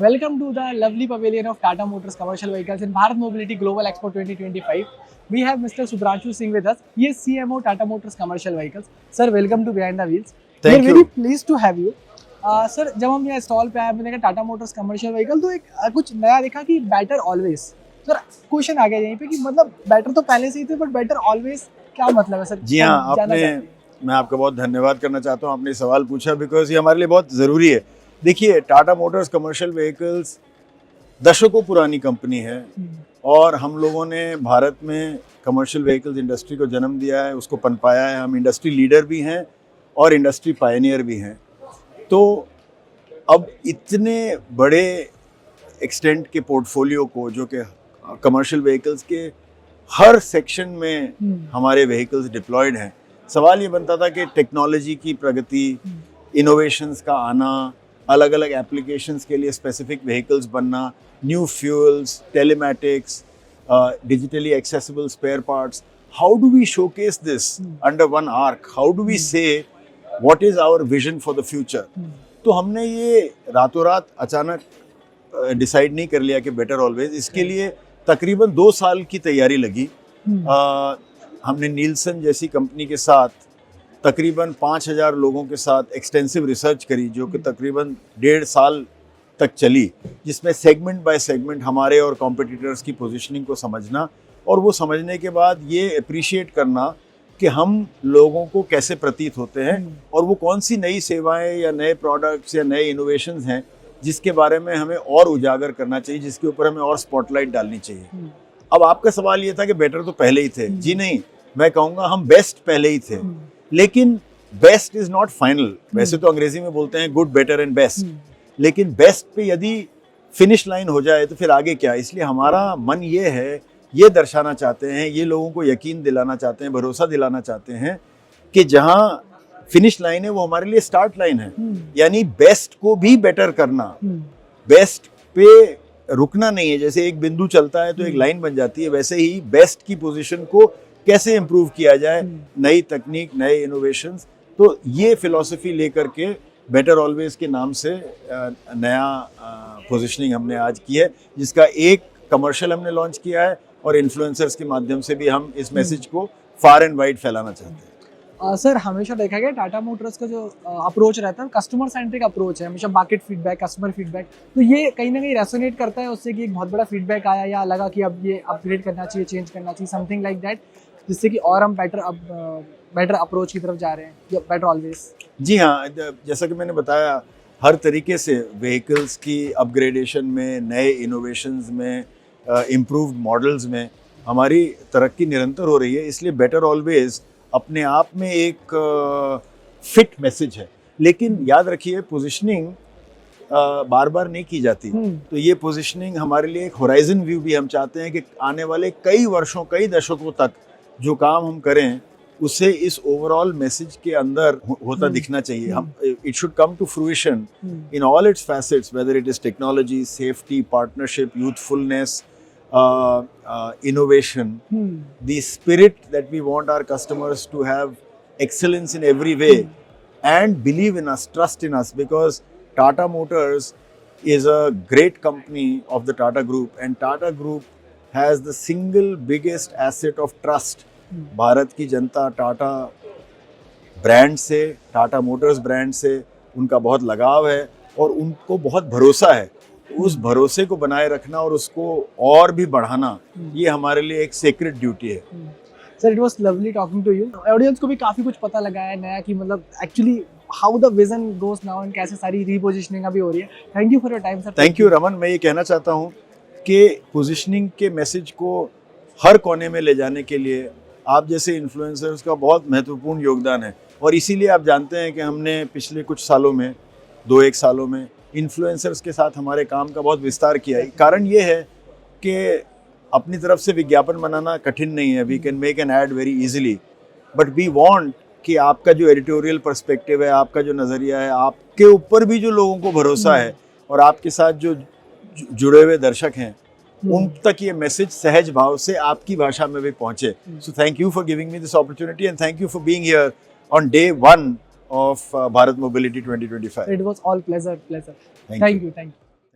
Welcome to the lovely pavilion of Tata Motors Commercial Vehicles in Bharat Mobility Global Expo 2025. We have Mr. Subhranshu Singh with us. He is CMO Tata Motors Commercial Vehicles. Sir, welcome to Behind the Wheels. Thank We are you. very pleased to have you. Sir जब हम यहाँ stall पे आए हमने देखा Tata Motors commercial vehicle तो एक कुछ नया देखा कि बेटर ऑलवेज। सर क्वेश्चन आ गया यहीं पे कि मतलब बेटर तो पहले से ही थे बट बेटर ऑलवेज क्या मतलब है सर? जी हाँ, मैं आपका बहुत धन्यवाद करना चाहता हूँ, आपने सवाल पूछा बिकॉज ये हमारे लिए बहुत ज़रूरी है। देखिए, टाटा मोटर्स कमर्शियल व्हीकल्स दशकों पुरानी कंपनी है और हम लोगों ने भारत में कमर्शियल व्हीकल्स इंडस्ट्री को जन्म दिया है, उसको पनपाया है। हम इंडस्ट्री लीडर भी हैं और इंडस्ट्री पायनियर भी हैं। तो अब इतने बड़े एक्सटेंट के पोर्टफोलियो को, जो कि कमर्शियल व्हीकल्स के हर सेक्शन में हमारे व्हीकल्स डिप्लॉयड हैं, सवाल ये बनता था कि टेक्नोलॉजी की प्रगति, इनोवेशंस का आना, अलग अलग एप्लीकेशंस के लिए स्पेसिफिक व्हीकल्स बनना, new fuels, telematics, digitally accessible spare parts, how do we showcase this under one arc? How do we say what is our vision for the future? तो हमने ये रातों रात अचानक डिसाइड नहीं कर लिया कि बेटर ऑलवेज। इसके लिए तकरीबन 2 साल की तैयारी लगी। हमने नीलसन जैसी कंपनी के साथ तकरीबन 5000 लोगों के साथ एक्सटेंसिव रिसर्च करी, जो कि तकरीबन 1.5 साल तक चली, जिसमें सेगमेंट बाय सेगमेंट हमारे और कॉम्पिटिटर्स की पोजीशनिंग को समझना और वो समझने के बाद ये अप्रिशिएट करना कि हम लोगों को कैसे प्रतीत होते हैं और वो कौन सी नई सेवाएं या नए प्रोडक्ट्स या नए इनोवेशंस हैं जिसके बारे में हमें और उजागर करना चाहिए, जिसके ऊपर हमें और स्पॉटलाइट डालनी चाहिए। अब आपका सवाल ये था कि बेटर तो पहले ही थे। जी नहीं, मैं कहूँगा हम बेस्ट पहले ही थे, लेकिन बेस्ट इज नॉट फाइनल। वैसे तो अंग्रेजी में बोलते हैं गुड, बेटर एंड बेस्ट, लेकिन बेस्ट पे यदि फिनिश लाइन हो जाए तो फिर आगे क्या? इसलिए हमारा मन ये है, ये दर्शाना चाहते हैं, ये लोगों को यकीन दिलाना चाहते हैं, भरोसा दिलाना चाहते हैं कि जहाँ फिनिश लाइन है वो हमारे लिए स्टार्ट लाइन है। यानी बेस्ट को भी बेटर करना, बेस्ट पे रुकना नहीं है। जैसे एक बिंदु चलता है तो एक लाइन बन जाती है, वैसे ही बेस्ट की पोजीशन को कैसे इम्प्रूव किया जाए, नई तकनीक, नए इनोवेशंस। तो ये फिलॉसफी लेकर के बेटर ऑलवेज के नाम से नया पोजीशनिंग हमने आज की है, जिसका एक कमर्शियल हमने लॉन्च किया है और इन्फ्लुएंसर्स के माध्यम से भी हम इस मैसेज को फार एंड वाइड फैलाना चाहते हैं। सर हमेशा देखा गया टाटा मोटर्स का जो अप्रोच रहता है कस्टमर सेंट्रिक अप्रोच है, हमेशा मार्केट फीडबैक, कस्टमर फीडबैक। तो ये कहीं ना कहीं रेसोनेट करता है उससे कि एक बहुत बड़ा फीडबैक आया या लगा कि अब ये अपग्रेड करना चाहिए, चेंज करना चाहिए, समथिंग लाइक दैट, जिससे कि और हम बेटर अप्रोच की तरफ जा रहे हैं, बेटर ऑलवेज। जी हाँ, जैसा कि मैंने बताया, हर तरीके से व्हीकल्स की अपग्रेडेशन में, नए इनोवेशंस में, इम्प्रूव्ड मॉडल्स में हमारी तरक्की निरंतर हो रही है। इसलिए बेटर ऑलवेज अपने आप में एक फिट मैसेज है। लेकिन याद रखिए, पोजीशनिंग बार बार नहीं की जाती। तो ये पोजीशनिंग हमारे लिए एक होराइजन व्यू भी हम चाहते हैं कि आने वाले कई वर्षों, कई दशकों तक जो काम हम करें उसे इस ओवरऑल मैसेज के अंदर होता दिखना चाहिए। हम it should come to fruition in all its facets, whether it is technology, safety, partnership, youthfulness, innovation, the spirit that we want our customers to have excellence in every way and believe in us, trust in us, because Tata Motors is a great company of the Tata Group and Tata Group has the single biggest asset of trust. Bharat की जनता Tata brand से, Tata Motors brand से उनका बहुत लगाव है और उनको बहुत भरोसा है। उस भरोसे को बनाए रखना और उसको और भी बढ़ाना, ये हमारे लिए एक सेक्रेड ड्यूटी है। Sir it was lovely talking to you. Audience को भी काफी कुछ पता लगा है नया कि मतलब actually how the vision goes now and कैसे सारी रीपोजिशनिंग अभी हो रही है। Thank you for your time sir. Thank you Raman. मैं ये कहना चाहता हूँ कि पोजीशनिंग के मैसेज को हर कोने में ले जाने के लिए आप जैसे इन्फ्लुएंसर्स का बहुत महत्वपूर्ण योगदान है और इसीलिए आप जानते हैं कि हमने पिछले कुछ सालों में, 2-1 सालों में इन्फ्लुएंसर्स के साथ हमारे काम का बहुत विस्तार किया है। कारण ये है कि अपनी तरफ से विज्ञापन बनाना कठिन नहीं है। We can make an ad very easily, but we want कि आपका जो एडिटोरियल पर्सपेक्टिव है, आपका जो नज़रिया है, आपके ऊपर भी जो लोगों को भरोसा है और आपके साथ जो जुड़े हुए दर्शक हैं, उन तक ये मैसेज सहज भाव से आपकी भाषा में भी पहुँचे। So thank you for giving me this opportunity and thank you for being here on day 1 of Bharat Mobility 2025. It was all pleasure. Thank you. Thank you.